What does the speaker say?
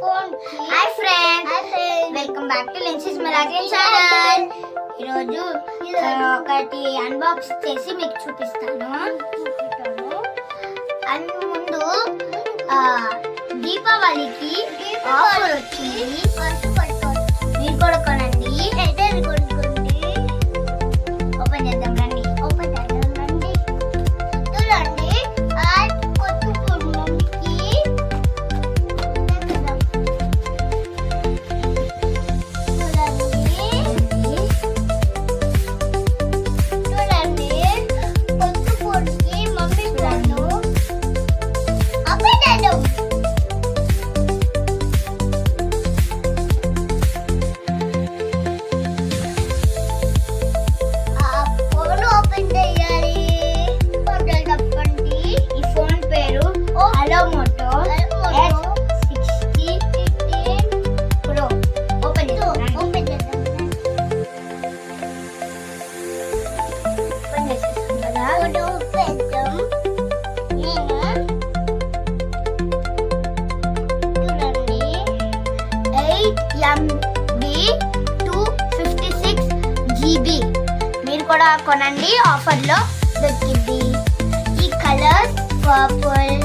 Hi friends, welcome back to lenses మెలాగ్రీన్ channel. ఈరోజు ఒకటి అన్బాక్స్ చేసి మీకు చూపిస్తాను. అండ్ ముందు దీపావళికి ఆఫర్ వచ్చింది, మీరు కూడా కొనండి. ఓపెన్ చేద్దాం రండి. చూడండి, GB మీరు కూడా కొనండి, ఆఫర్లో దొరికింది. ఈ కలర్ పర్పుల్,